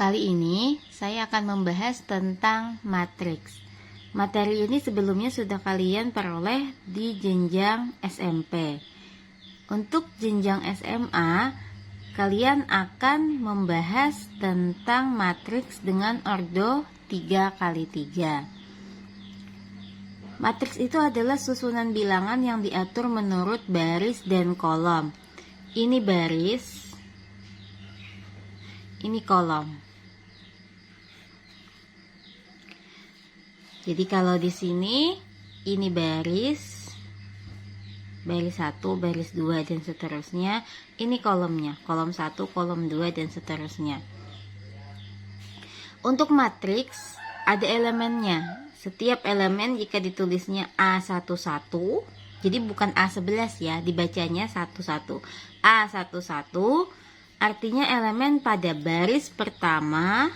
Kali ini saya akan membahas tentang matriks. Materi ini sebelumnya sudah kalian peroleh di jenjang SMP. Untuk jenjang SMA, kalian akan membahas tentang matriks dengan ordo 3x3. Matriks itu adalah susunan bilangan yang diatur menurut baris dan kolom. Ini baris, ini kolom. Jadi kalau di sini ini baris 1, baris 2 dan seterusnya. Ini kolomnya, kolom 1, kolom 2 dan seterusnya. Untuk matriks ada elemennya. Setiap elemen jika ditulisnya A11, jadi bukan A11 ya, dibacanya 11. A11 artinya elemen pada baris pertama,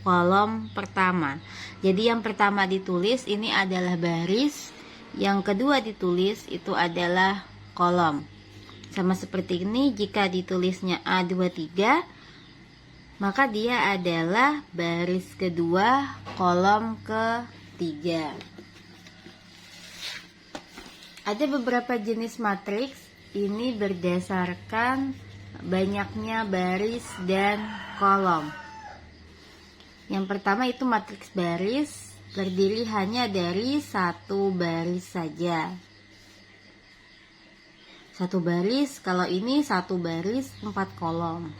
kolom pertama. Jadi yang pertama ditulis ini adalah baris, yang kedua ditulis itu adalah kolom. Sama seperti ini, jika ditulisnya A23, maka dia adalah baris kedua, kolom ketiga. Ada beberapa jenis matriks, ini berdasarkan banyaknya baris dan kolom. Yang pertama itu matriks baris, terdiri hanya dari satu baris saja. Satu baris, kalau ini satu baris 4 kolom.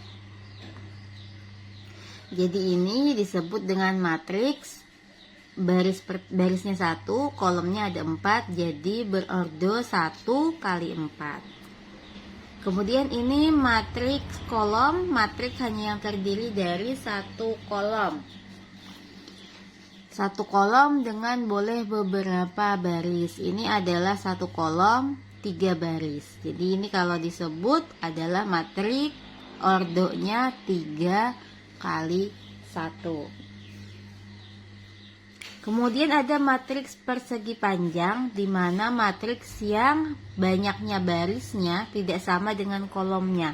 Jadi ini disebut dengan matriks barisnya 1, kolomnya ada 4, jadi berordo 1 kali 4. Kemudian ini matriks kolom, matriks hanya yang terdiri dari satu kolom. Satu kolom dengan boleh beberapa baris. Ini adalah satu kolom 3 baris. Jadi ini kalau disebut adalah matriks ordonya 3 kali 1. Kemudian ada matriks persegi panjang, di mana matriks yang banyaknya barisnya tidak sama dengan kolomnya.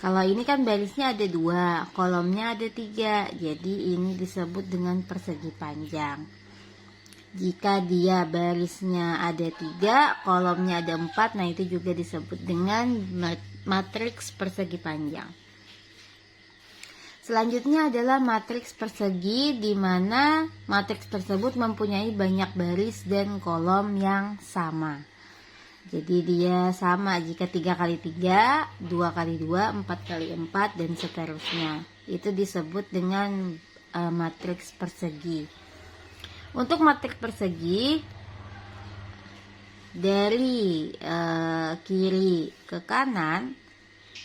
Kalau ini kan barisnya ada 2, kolomnya ada 3, jadi ini disebut dengan persegi panjang. Jika dia barisnya ada 3, kolomnya ada 4, nah itu juga disebut dengan matriks persegi panjang. Selanjutnya adalah matriks persegi, di mana matriks tersebut mempunyai banyak baris dan kolom yang sama. Jadi dia sama jika 3x3, 2x2, 4x4 dan seterusnya. Itu disebut dengan matriks persegi. Untuk matriks persegi dari kiri ke kanan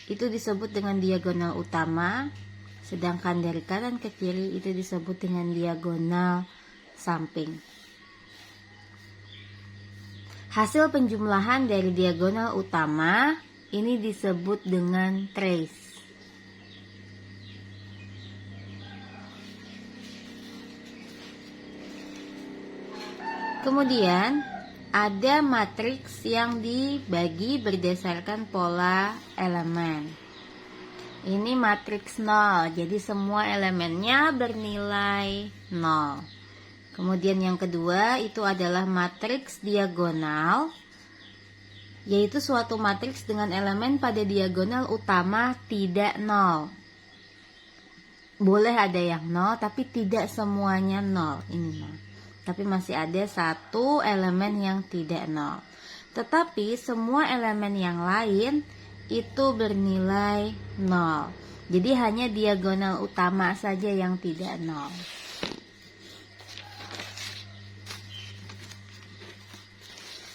itu disebut dengan diagonal utama. Sedangkan dari kanan ke kiri itu disebut dengan diagonal samping. Hasil penjumlahan dari diagonal utama ini disebut dengan trace. Kemudian ada matriks yang dibagi berdasarkan pola elemen. Ini matriks 0, jadi semua elemennya bernilai 0. Kemudian yang kedua itu adalah matriks diagonal, yaitu suatu matriks dengan elemen pada diagonal utama tidak 0. Boleh ada yang 0, tapi tidak semuanya 0. Ini 0. Tapi masih ada satu elemen yang tidak 0. Tetapi semua elemen yang lain itu bernilai 0. Jadi hanya diagonal utama saja yang tidak 0.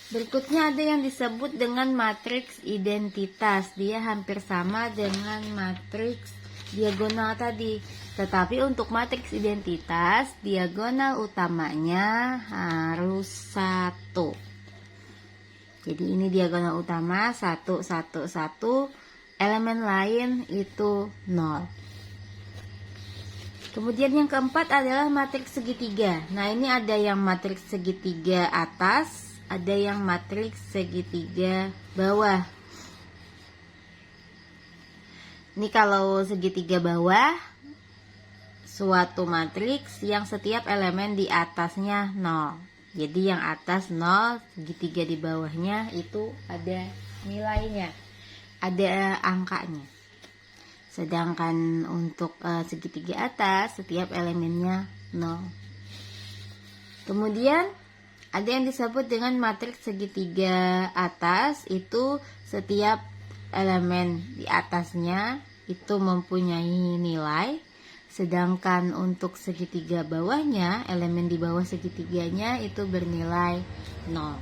Berikutnya ada yang disebut dengan matriks identitas. Dia hampir sama dengan matriks diagonal tadi. Tetapi untuk matriks identitas, diagonal utamanya harus 1. Jadi ini diagonal utama 1, 1, 1, elemen lain itu 0. Kemudian yang keempat adalah matriks segitiga. Nah ini ada yang matriks segitiga atas, ada yang matriks segitiga bawah. Ini kalau segitiga bawah suatu matriks yang setiap elemen di atasnya 0. Jadi yang atas 0, segitiga di bawahnya itu ada nilainya, ada angkanya. Sedangkan untuk segitiga atas, setiap elemennya 0. Kemudian ada yang disebut dengan matriks segitiga atas, itu setiap elemen di atasnya itu mempunyai nilai. Sedangkan untuk segitiga bawahnya, elemen di bawah segitiganya itu bernilai 0.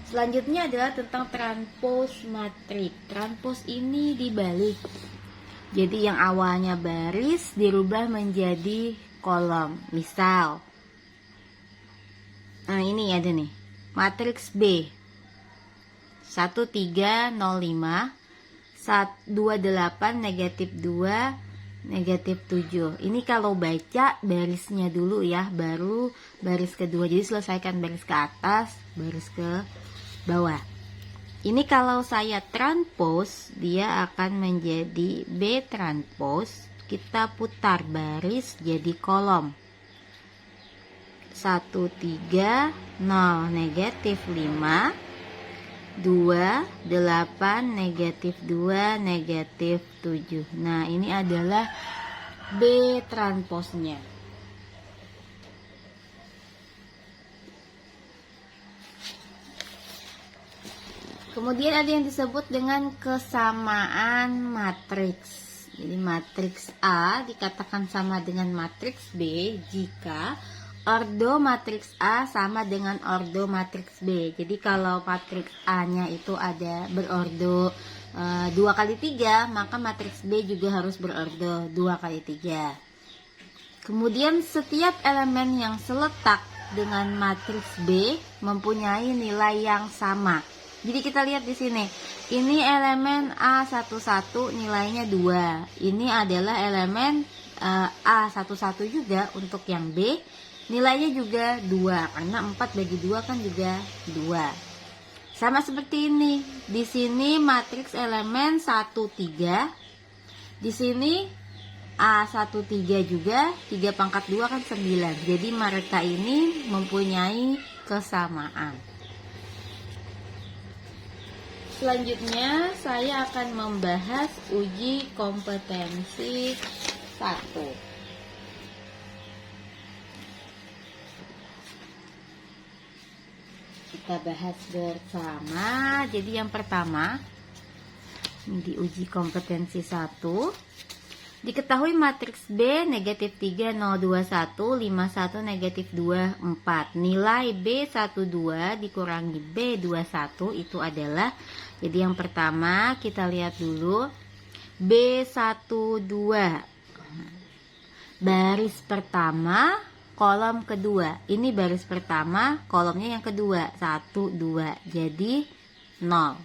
Selanjutnya adalah tentang transpose matriks. Transpose ini dibalik. Jadi yang awalnya baris dirubah menjadi kolom. Misal, nah ini ada nih, matriks B 1305 28 negatif 2 negatif 7. Ini kalau baca barisnya dulu ya, baru baris kedua. Jadi selesaikan baris ke atas, baris ke bawah. Ini kalau saya transpose, dia akan menjadi B transpose. Kita putar baris jadi kolom. 1, 3, 0, negatif 5, 2, 8, negatif 2, negatif 7. Nah, ini adalah B transposnya. Kemudian ada yang disebut dengan kesamaan matriks. Jadi matriks A dikatakan sama dengan matriks B jika ordo matriks A sama dengan ordo matriks B. Jadi kalau matriks A-nya itu ada berordo 2 kali 3, maka matriks B juga harus berordo 2 kali 3. Kemudian setiap elemen yang seletak dengan matriks B mempunyai nilai yang sama. Jadi kita lihat di sini. Ini elemen A11 nilainya 2. Ini adalah elemen A11 juga untuk yang B. Nilainya juga 2, karena 4 bagi 2 kan juga 2. Sama seperti ini. Di sini matriks elemen 1, 3. Di sini A13 juga, 3 pangkat 2 kan 9. Jadi mereka ini mempunyai kesamaan. Selanjutnya saya akan membahas uji kompetensi 1. Kita bahas bersama. Jadi yang pertama, di uji kompetensi 1, diketahui matriks B negatif 3, 0, 2, 1, 5, 1, negatif 2, 4. Nilai B12 dikurangi B21 itu adalah, jadi yang pertama kita lihat dulu B12 baris pertama, kolom kedua. Ini baris pertama, kolomnya yang kedua, 1, 2. Jadi 0.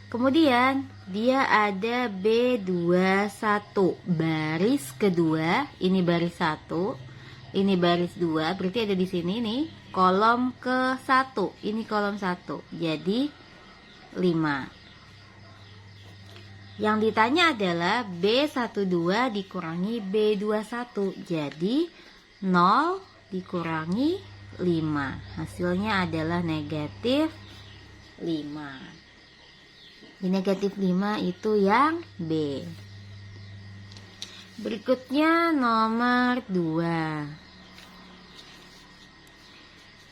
Kemudian dia ada B21 baris kedua, ini baris 1, ini baris 2, berarti ada di sini nih, kolom ke 1, ini kolom 1. Jadi 5. Yang ditanya adalah B12 dikurangi B21. Jadi 0 dikurangi 5. Hasilnya adalah negatif 5. Di negatif 5 itu yang B. Berikutnya nomor 2.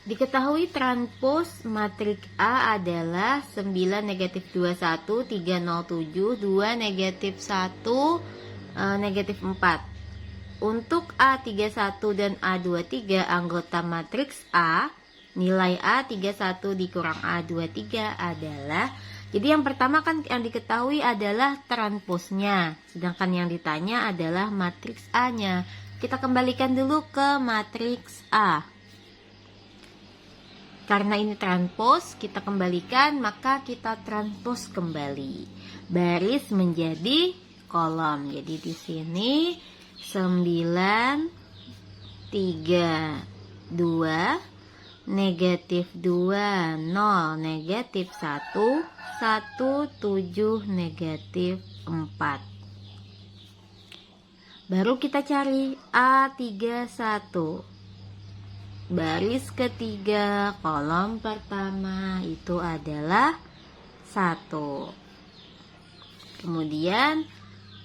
Diketahui transpose matriks A adalah 9 negatif 21, 307, 2 negatif 1, negatif 4. Untuk A31 dan A23 anggota matriks A, nilai A31 dikurang A23 adalah, jadi yang pertama kan yang diketahui adalah transposnya, sedangkan yang ditanya adalah matriks A-nya. Kita kembalikan dulu ke matriks A. Karena ini transpose, kita kembalikan, maka kita transpose kembali. Baris menjadi kolom. Jadi di sini 9, 3, 2, negatif 2, 0, negatif 1, 1, 7, negatif 4. Baru kita cari A31. Baris ketiga kolom pertama itu adalah 1. Kemudian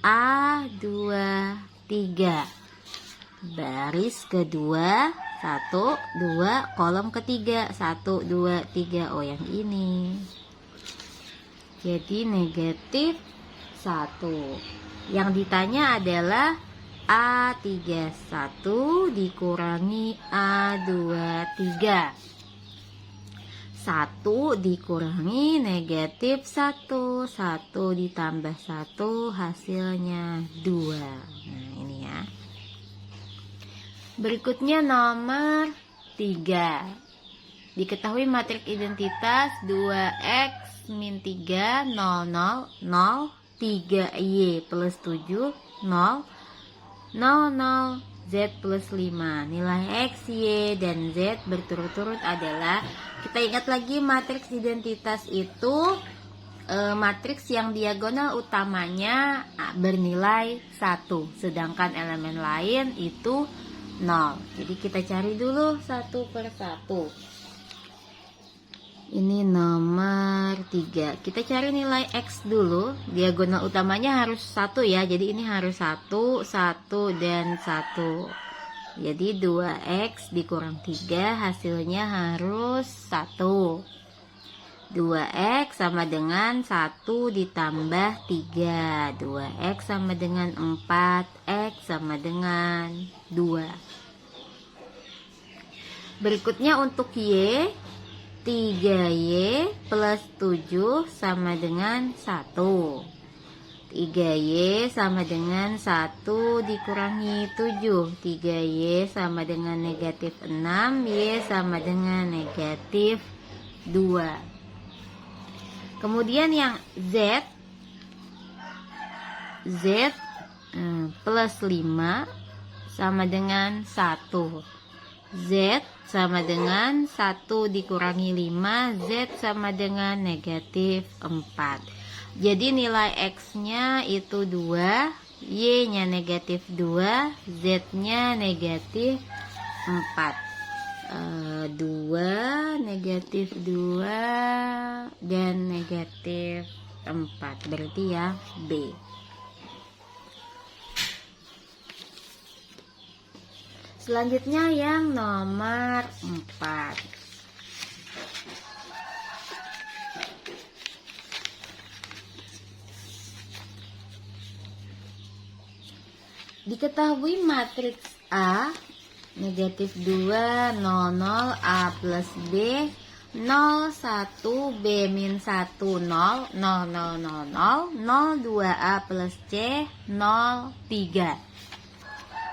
A23. Baris kedua 1, 2, kolom ketiga 1, 2, 3. Oh, yang ini. Jadi negatif 1. Yang ditanya adalah A31 dikurangi A23. 1 dikurangi negatif 1. 1 ditambah 1 hasilnya 2. Nah, ini ya. Berikutnya nomor 3. Diketahui matriks identitas 2x min 3 0 0 0 3y plus 7 0 0 0 z plus 5. Nilai x, y, dan z berturut-turut adalah, kita ingat lagi matriks identitas itu matriks yang diagonal utamanya bernilai 1, sedangkan elemen lain itu 0. Jadi kita cari dulu satu per satu. Ini nomor 3. Kita cari nilai x dulu. Diagonal utamanya harus 1 ya. Jadi ini harus 1, 1, dan 1. Jadi 2x dikurang 3 hasilnya harus 1. 2x sama dengan 1 ditambah 3. 2x sama dengan 4. X sama dengan 2. Berikutnya untuk y, 3y plus 7 sama dengan 1. 3y sama dengan 1 dikurangi 7. 3y sama dengan negatif 6. Y sama dengan negatif 2. Kemudian yang z plus 5 sama dengan 1. Z sama dengan 1 dikurangi 5. Z sama dengan negatif 4. Jadi nilai X-nya itu 2, Y-nya negatif 2, Z-nya negatif 4. 2, negatif 2, dan negatif 4. Berarti ya B. Selanjutnya yang nomor 4. Diketahui matriks A negatif 2, 0, 0, A plus B, 0, 1, B min 1, 0, 0, 0, 0, 0, 0, 2A plus C, 0, 3.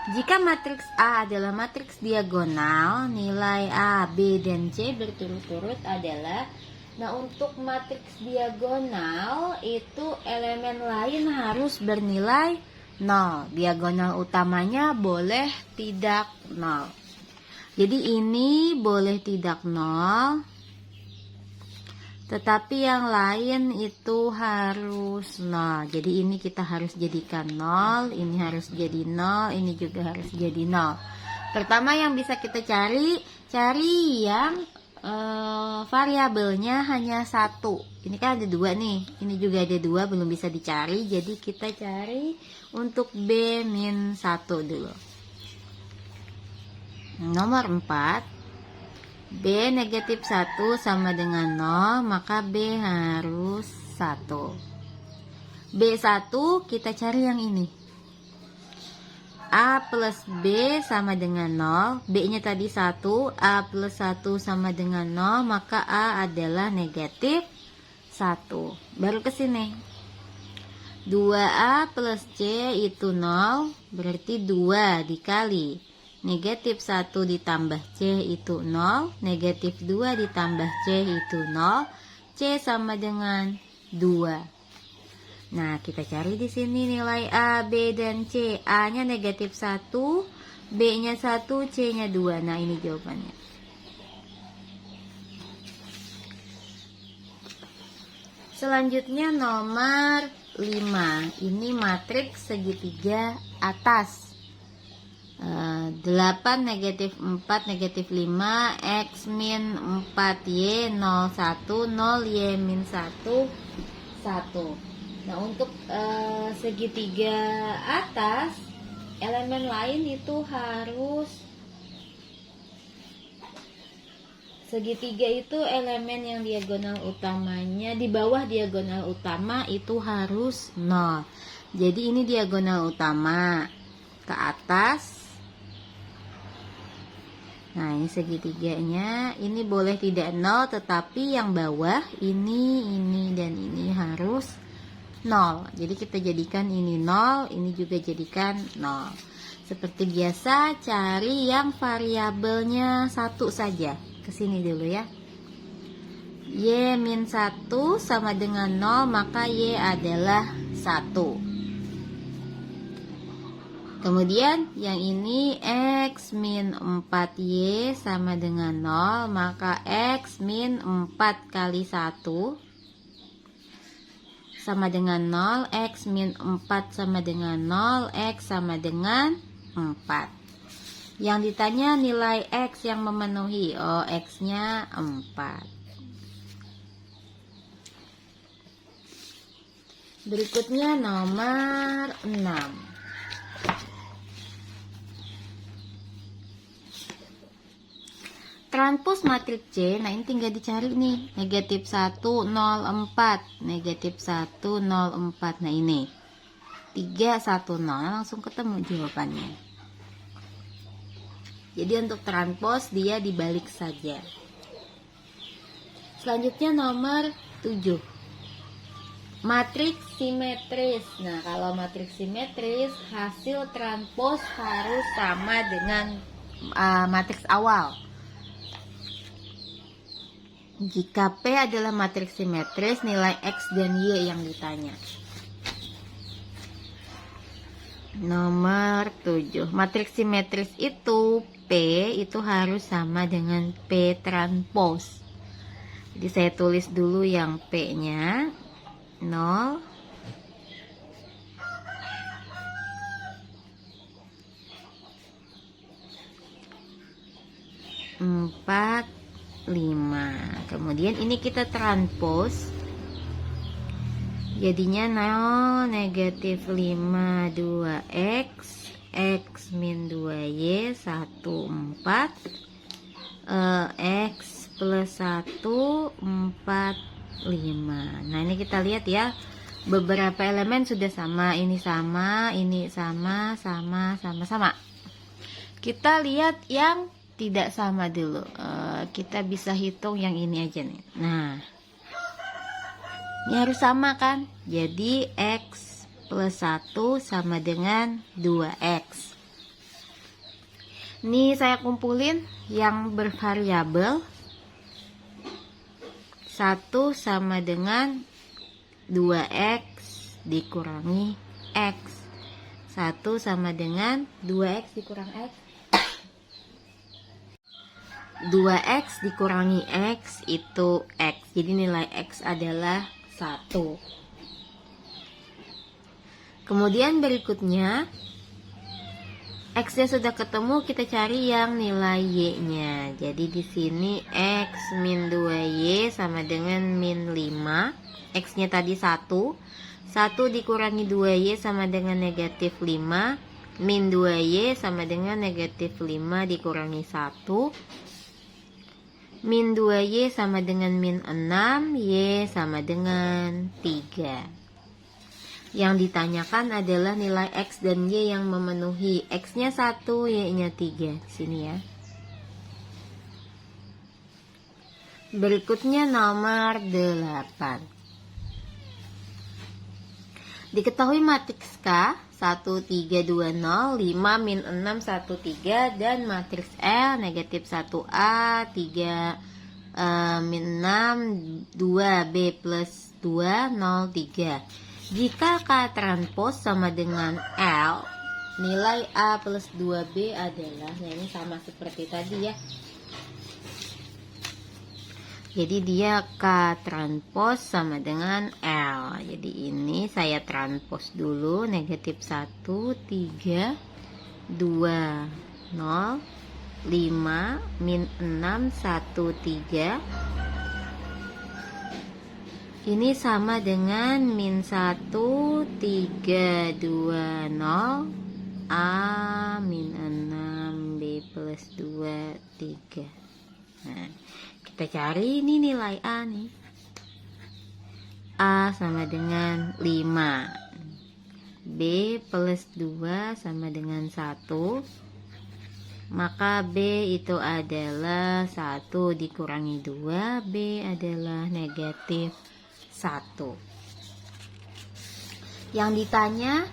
Jika matriks A adalah matriks diagonal, nilai A, B, dan C berturut-turut adalah, nah untuk matriks diagonal itu elemen lain harus bernilai 0. Diagonal utamanya boleh tidak 0. Jadi ini boleh tidak 0. Tetapi yang lain itu harus 0. Jadi ini kita harus jadikan 0. Ini harus jadi 0. Ini juga harus jadi 0. Pertama yang bisa kita cari yang variabelnya hanya 1. Ini kan ada 2 nih. Ini juga ada 2, belum bisa dicari. Jadi kita cari untuk B min 1 dulu. Nomor 4. B negatif 1 sama dengan 0, maka B harus 1. B1 kita cari yang ini. A plus B sama dengan 0. B nya tadi 1. A plus 1 sama dengan 0, maka A adalah negatif 1. Baru ke sini. 2A plus C itu 0, berarti 2 dikali negatif 1 ditambah C itu 0, negatif 2 ditambah C itu 0, C sama dengan 2. Nah, kita cari di sini nilai A, B, dan C. A-nya negatif 1, B-nya 1, C-nya 2. Nah, ini jawabannya. Selanjutnya nomor 5. Ini matriks segitiga atas. 8 negatif 4 negatif 5 X min 4Y 0 1 0 Y min 1 1. Nah, untuk segitiga atas, elemen lain itu harus, segitiga itu elemen yang diagonal utamanya di bawah diagonal utama itu harus 0. Jadi ini diagonal utama ke atas. Nah, ini segitiganya, ini boleh tidak 0, tetapi yang bawah ini dan ini harus 0. Jadi kita jadikan ini 0, ini juga jadikan 0. Seperti biasa, cari yang variabelnya 1 saja. Kesini dulu ya. Y min 1 sama dengan 0, maka Y adalah 1. Kemudian yang ini X min 4Y sama dengan 0, maka X min 4 kali 1 sama dengan 0, X min 4 sama dengan 0, X sama dengan 4. Yang ditanya nilai X yang memenuhi, X nya 4. Berikutnya nomor 6. Transpos matriks C, nah ini tinggal dicari nih, negatif 1, 0, 4, negatif 1, 0, 4, nah ini 3, 1, 0, langsung ketemu jawabannya. Jadi untuk transpos dia dibalik saja. Selanjutnya nomor 7. Matriks simetris. Nah, kalau matriks simetris, hasil transpos harus sama dengan matriks awal. Jika P adalah matriks simetris, nilai X dan Y yang ditanya. Nomor 7. Matriks simetris itu P itu harus sama dengan P transpos. Jadi saya tulis dulu yang P-nya 0, 4, 5. Kemudian ini kita transpos, jadinya 0 negatif 5 2x X min 2y 1 4 X plus 1 4 5. Nah, ini kita lihat ya, beberapa elemen sudah sama, ini sama, ini sama. Kita lihat yang tidak sama dulu. Kita bisa hitung yang ini aja nih. Nah, ini harus sama kan? Jadi X plus 1 sama dengan 2X. Ini saya kumpulin yang bervariabel. 1 sama dengan 2X dikurangi X. 1 sama dengan 2X dikurang X. 2X dikurangi X itu X. Jadi nilai X adalah 1. Kemudian berikutnya, X-nya sudah ketemu, kita cari yang nilai Y-nya. Jadi di sini X min 2Y sama dengan min 5. X-nya tadi 1. 1 dikurangi 2Y sama dengan negatif 5. Min 2Y sama dengan negatif 5 dikurangi 1. Min 2Y sama dengan min 6, Y sama dengan 3. Yang ditanyakan adalah nilai X dan Y yang memenuhi. X-nya 1, Y-nya 3. Di sini ya. Berikutnya nomor 8. Diketahui matriks K 1, 3, 2, 0, 5, min 6, 1, 3, dan matriks L negatif 1A, 3, min 6, 2B plus 2, 0, 3. Jika K transpos sama dengan L, nilai A plus 2B adalah, nah ini sama seperti tadi ya. Jadi dia K transpos sama dengan L. Jadi ini saya transpos dulu, negatif 1, 3, 2, 0, 5, min 6, 1, 3. Ini sama dengan min 1, 3, 2, 0, A, min 6, B plus 2, 3. Nah, kita cari ini nilai A nih. A sama dengan 5. B plus 2 sama dengan 1. Maka B itu adalah 1 dikurangi 2. B adalah negatif 1. Yang ditanya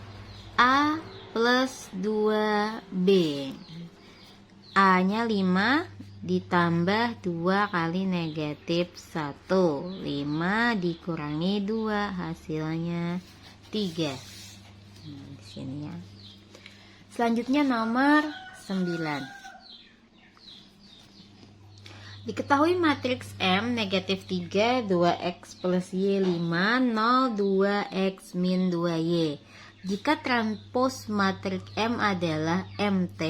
A plus 2B. A nya 5 ditambah 2 kali negatif 1. 5 dikurangi 2 hasilnya 3. Di sini ya. Selanjutnya nomor 9. Diketahui matriks M negatif 3, 2x plus Y 5, 0, 2x min 2Y. Jika transpos matriks M adalah MT,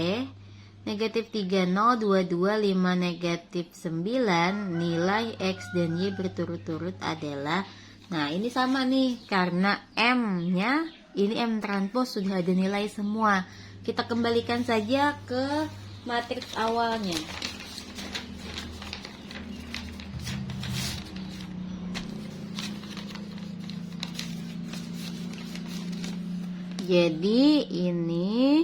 negatif 3, 0, 2, 2, 5, negatif 9, nilai X dan Y berturut-turut adalah, nah ini sama nih, karena M-nya, ini M transpos sudah ada nilai semua. Kita kembalikan saja ke matriks awalnya. Jadi ini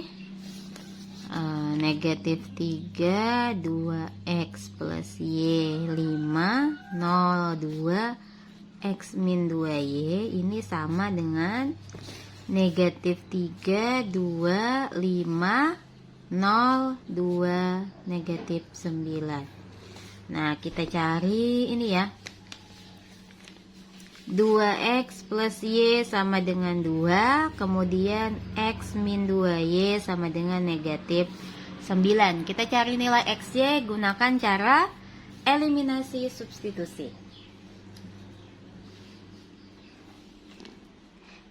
negatif 3, 2x plus y 5, 0, 2 x min 2y. Ini sama dengan negatif 3, 2, 5, 0, 2 negatif 9. Nah kita cari ini ya, 2x plus y sama dengan 2, kemudian x min 2y sama dengan negatif 9. Kita cari nilai xy gunakan cara eliminasi substitusi.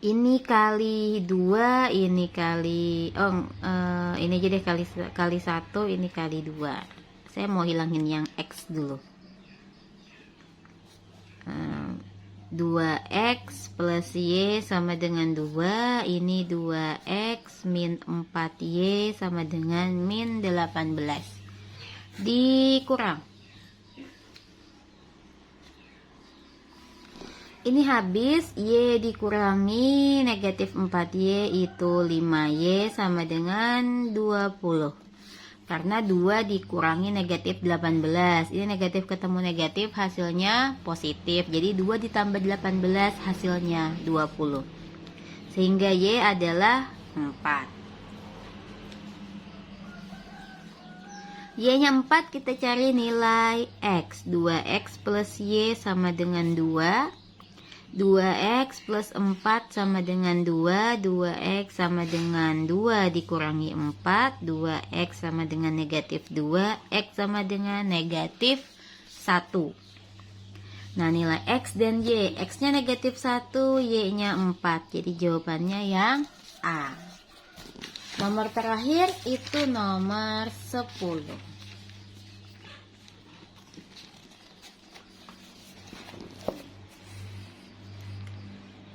Ini kali 2, ini kali ini aja deh kali 1, ini kali 2. Saya mau hilangin yang x dulu. 2x plus y sama dengan 2. Ini 2x min 4y sama dengan min 18. Dikurang. Ini habis, y dikurangi negatif 4y itu 5y sama dengan 20. Karena 2 dikurangi negatif 18. Ini negatif ketemu negatif hasilnya positif. Jadi 2 ditambah 18 hasilnya 20. Sehingga y adalah 4. Y-nya 4 kita cari nilai x. 2x plus y sama dengan 2. 2x plus 4 sama dengan 2, 2x sama dengan 2 dikurangi 4, 2x sama dengan negatif 2, x sama dengan negatif 1. Nah nilai x dan y, x-nya negatif 1, y-nya 4, jadi jawabannya yang A. Nomor terakhir itu nomor 10.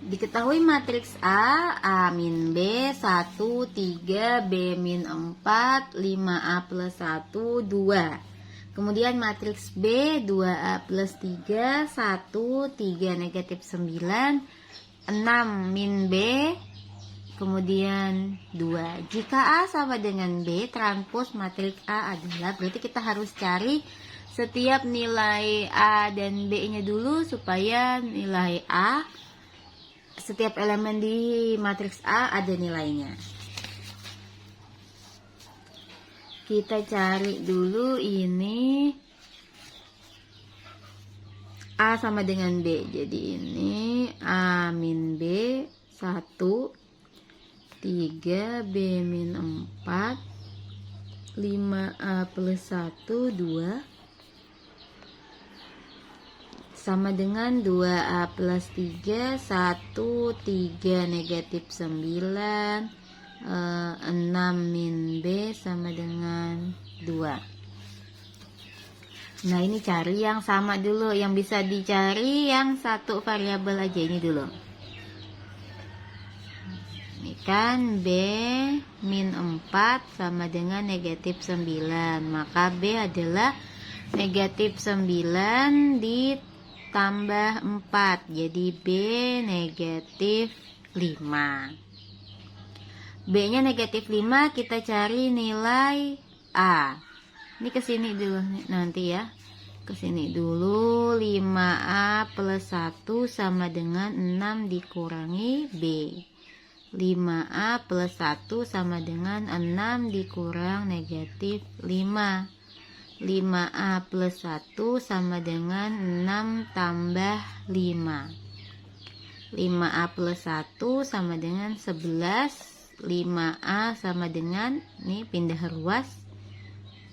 Diketahui matriks A, A min B, 1, 3, B min 4, 5A plus 1, 2. Kemudian matriks B, 2A plus 3, 1, 3 negatif 9, 6 min B, kemudian 2. Jika A sama dengan B, transpos matriks A adalah, berarti kita harus cari setiap nilai A dan B-nya dulu supaya nilai A, setiap elemen di matriks A ada nilainya. Kita cari dulu ini A sama dengan B. Jadi ini A min B 1, 3, B min 4, 5A plus 1, 2. sama dengan 2A plus 3, 1, 3 negatif 9, 6 min B sama dengan 2. Nah, ini cari yang sama dulu, yang bisa dicari yang satu variabel aja ini dulu. Ini kan B min 4 sama dengan negatif 9, maka B adalah negatif 9 ditambah 4, jadi B negatif 5. B nya negatif 5, kita cari nilai A. Ini kesini dulu nanti ya, kesini dulu. 5A plus 1 sama dengan 6 dikurangi B. 5A plus 1 sama dengan 6 dikurang negatif 5. 5A plus 1 sama dengan 6 tambah 5. 5A plus 1 sama dengan 11. 5A sama dengan, ini pindah ruas,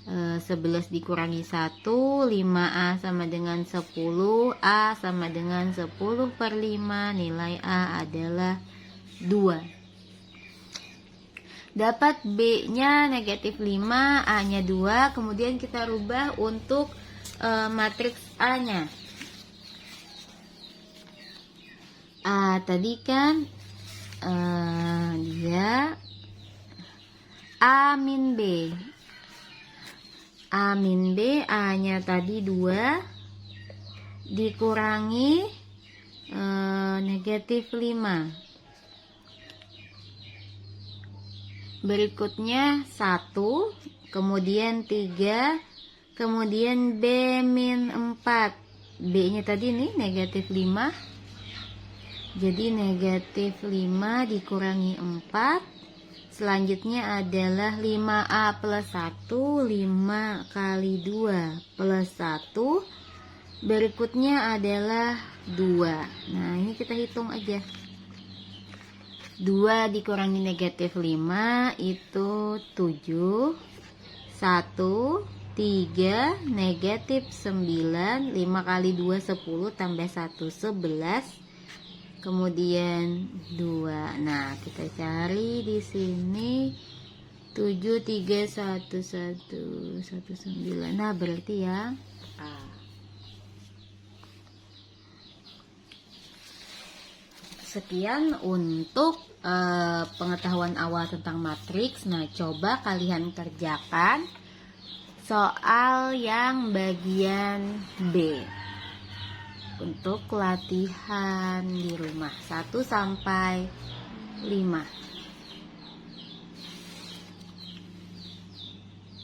11 dikurangi 1, 5A sama dengan 10, A sama dengan 10 per 5, nilai A adalah 2. Dapat B nya negatif 5, A nya 2, kemudian kita rubah untuk matriks A nya. A tadi kan dia A min B. A min B, A nya tadi 2 dikurangi negatif 5. Berikutnya 1, kemudian 3, kemudian B min 4. B nya tadi nih negatif 5, jadi negatif 5 dikurangi 4. Selanjutnya adalah 5A plus 1, 5 kali 2 plus 1. Berikutnya adalah 2. Nah, ini kita hitung aja. 2 dikurangi negatif 5 itu 7. 1, 3, negatif 9. 5 kali 2, 10, tambah 1, 11. Kemudian 2. Nah, kita cari di sini 7, 3, 1, 1, 1, 9. Nah, berarti ya A. Sekian untuk pengetahuan awal tentang matriks. Nah, coba kalian kerjakan soal yang bagian B untuk latihan di rumah 1 sampai 5.